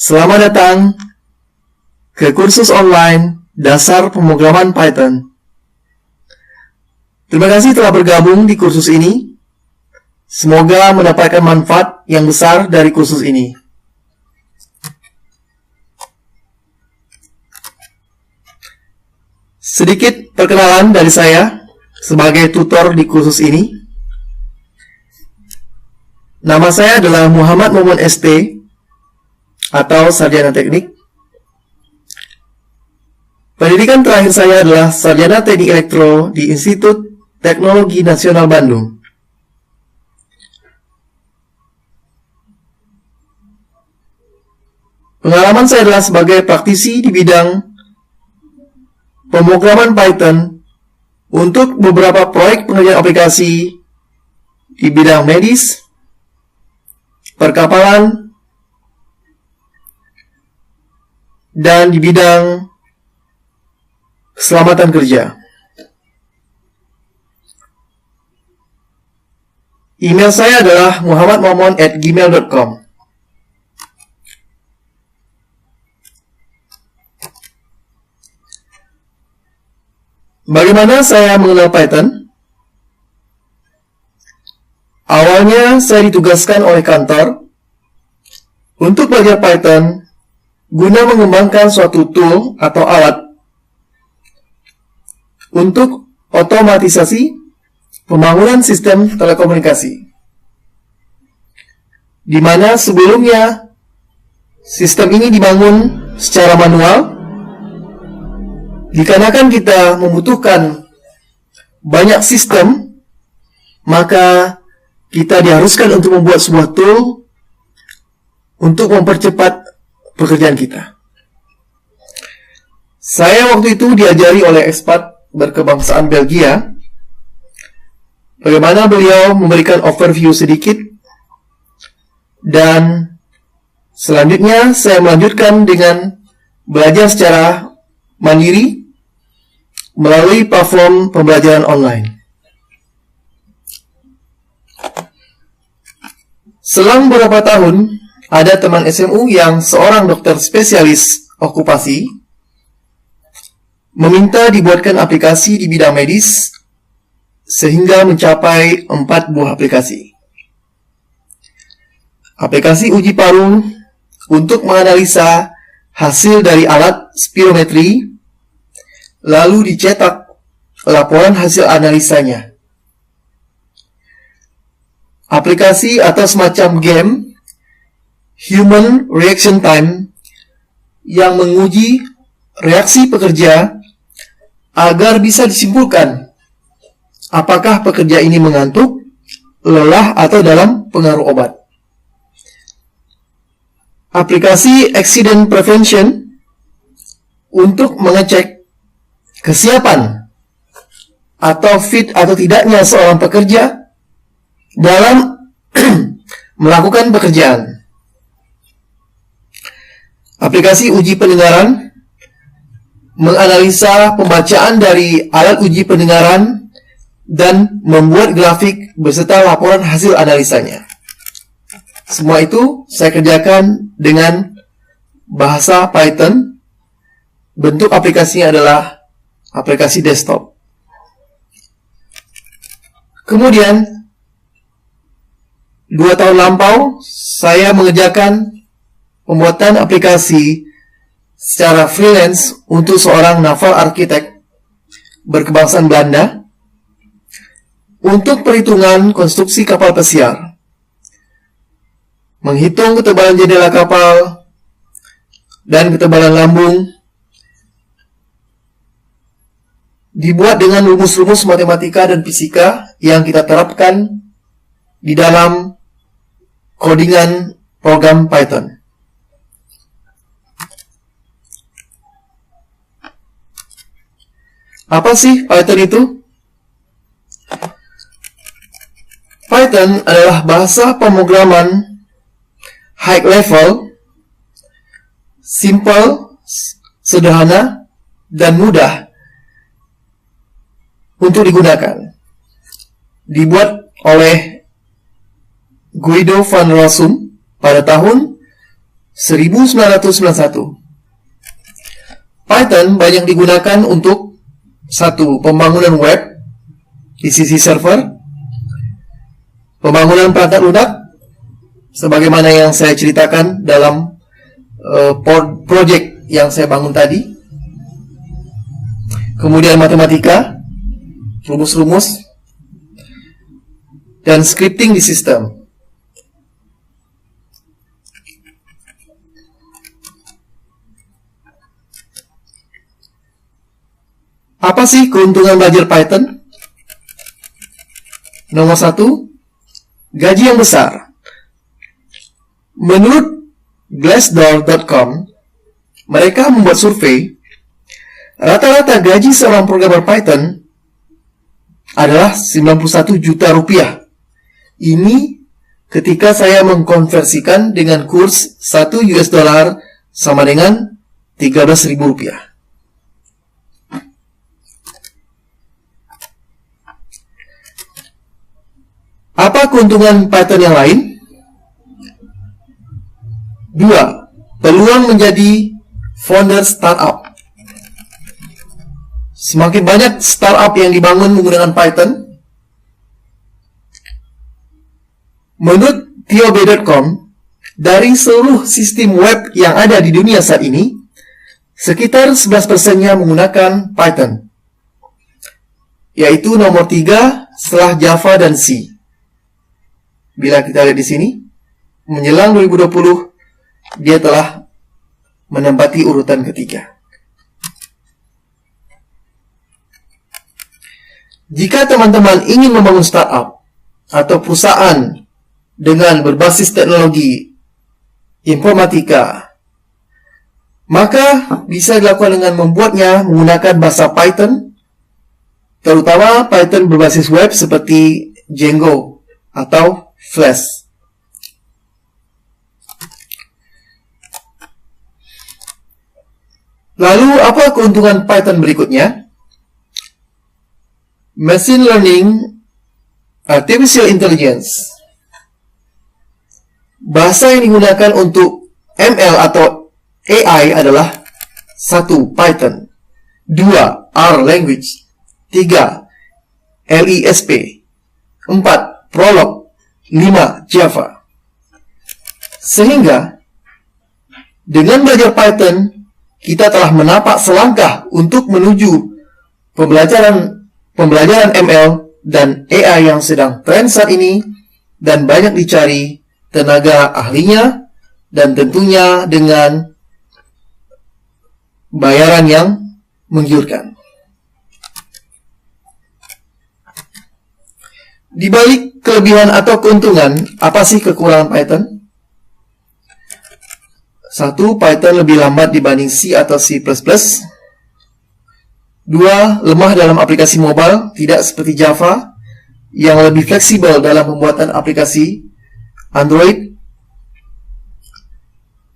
Selamat datang ke kursus online Dasar Pemrograman Python. Terima kasih telah bergabung di kursus ini. Semoga mendapatkan manfaat yang besar dari kursus ini. Sedikit perkenalan dari saya sebagai tutor di kursus ini. Nama saya adalah Muhammad Momon ST atau Sarjana Teknik. Pendidikan terakhir saya adalah Sarjana Teknik Elektro di Institut Teknologi Nasional Bandung. Pengalaman saya adalah sebagai praktisi di bidang pemrograman Python untuk beberapa proyek pengerjaan aplikasi di bidang medis, perkapalan, dan di bidang keselamatan kerja. Email saya adalah muhammadmomon@gmail.com. Bagaimana saya mengenal Python? Awalnya saya ditugaskan oleh kantor untuk belajar Python guna mengembangkan suatu tool atau alat untuk otomatisasi pembangunan sistem telekomunikasi, di mana sebelumnya sistem ini dibangun secara manual. Dikarenakan kita membutuhkan banyak sistem, maka kita diharuskan untuk membuat sebuah tool untuk mempercepat pekerjaan kita. Saya waktu itu diajari oleh ekspat berkebangsaan Belgia, bagaimana beliau memberikan overview sedikit, dan selanjutnya saya melanjutkan dengan belajar secara mandiri melalui platform pembelajaran online. Selang beberapa tahun, ada teman SMU yang seorang dokter spesialis okupasi meminta dibuatkan aplikasi di bidang medis sehingga mencapai 4 buah aplikasi. Aplikasi uji paru untuk menganalisa hasil dari alat spirometri, lalu dicetak laporan hasil analisanya. Aplikasi atau semacam game Human Reaction Time yang menguji reaksi pekerja agar bisa disimpulkan apakah pekerja ini mengantuk, lelah, atau dalam pengaruh obat. Aplikasi Accident Prevention untuk mengecek kesiapan atau fit atau tidaknya seorang pekerja dalam melakukan pekerjaan. Aplikasi uji pendengaran menganalisa pembacaan dari alat uji pendengaran dan membuat grafik beserta laporan hasil analisanya. Semua itu saya kerjakan dengan bahasa Python. Bentuk aplikasinya adalah aplikasi desktop. Kemudian 2 tahun lampau saya mengerjakan pembuatan aplikasi secara freelance untuk seorang naval arsitek berkebangsaan Belanda untuk perhitungan konstruksi kapal pesiar, menghitung ketebalan jendela kapal dan ketebalan lambung, dibuat dengan rumus-rumus matematika dan fisika yang kita terapkan di dalam codingan program Python. Apa sih Python itu? Python adalah bahasa pemrograman high level, simple, sederhana, dan mudah untuk digunakan. Dibuat oleh Guido van Rossum pada tahun 1991. Python banyak digunakan untuk satu, pembangunan web di sisi server, pembangunan perangkat lunak, sebagaimana yang saya ceritakan dalam project yang saya bangun tadi. Kemudian matematika, rumus-rumus, dan scripting di sistem. Apa sih keuntungan belajar Python? Nomor 1, gaji yang besar. Menurut Glassdoor.com, mereka membuat survei. Rata-rata gaji seorang programmer Python adalah 91 juta rupiah. Ini ketika saya mengkonversikan dengan kurs 1 US dollar sama dengan 13.000 rupiah. Apa keuntungan Python yang lain? 2. Peluang menjadi founder startup. Semakin banyak startup yang dibangun menggunakan Python. Menurut Theobe.com, dari seluruh sistem web yang ada di dunia saat ini, sekitar 11%-nya menggunakan Python, yaitu nomor 3 setelah Java dan C. Bila kita lihat di sini, menjelang 2020, dia telah menempati urutan ketiga. Jika teman-teman ingin membangun startup atau perusahaan dengan berbasis teknologi informatika, maka bisa dilakukan dengan membuatnya menggunakan bahasa Python, terutama Python berbasis web seperti Django atau Flash. Lalu apa keuntungan Python berikutnya? Machine Learning, Artificial Intelligence. Bahasa yang digunakan untuk ML atau AI adalah 1. Python, 2. R language, 3. LISP, 4. Prolog, 5. Java. Sehingga dengan belajar Python, kita telah menapak selangkah untuk menuju pembelajaran ML dan AI yang sedang tren saat ini dan banyak dicari tenaga ahlinya, dan tentunya dengan bayaran yang menggiurkan. Di balik kelebihan atau keuntungan, apa sih kekurangan Python? 1. Python lebih lambat dibanding C atau C++. 2. Lemah dalam aplikasi mobile, tidak seperti Java, yang lebih fleksibel dalam pembuatan aplikasi Android.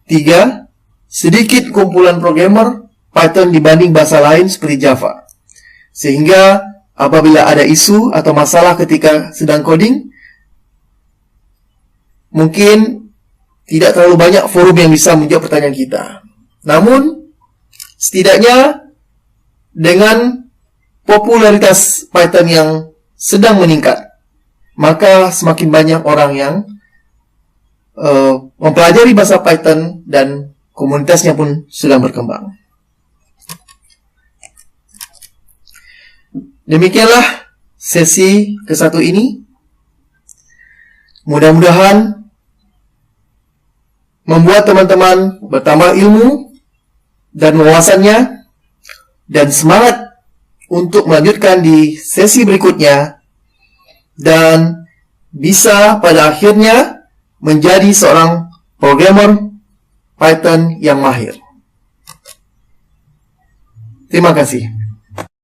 3. Sedikit kumpulan programmer Python dibanding bahasa lain seperti Java, sehingga apabila ada isu atau masalah ketika sedang coding, mungkin tidak terlalu banyak forum yang bisa menjawab pertanyaan kita. Namun, setidaknya dengan popularitas Python yang sedang meningkat, maka semakin banyak orang yang mempelajari bahasa Python dan komunitasnya pun sedang berkembang. Demikianlah sesi ke-1 ini. Mudah-mudahan membuat teman-teman bertambah ilmu dan wawasannya dan semangat untuk melanjutkan di sesi berikutnya dan bisa pada akhirnya menjadi seorang programmer Python yang mahir. Terima kasih.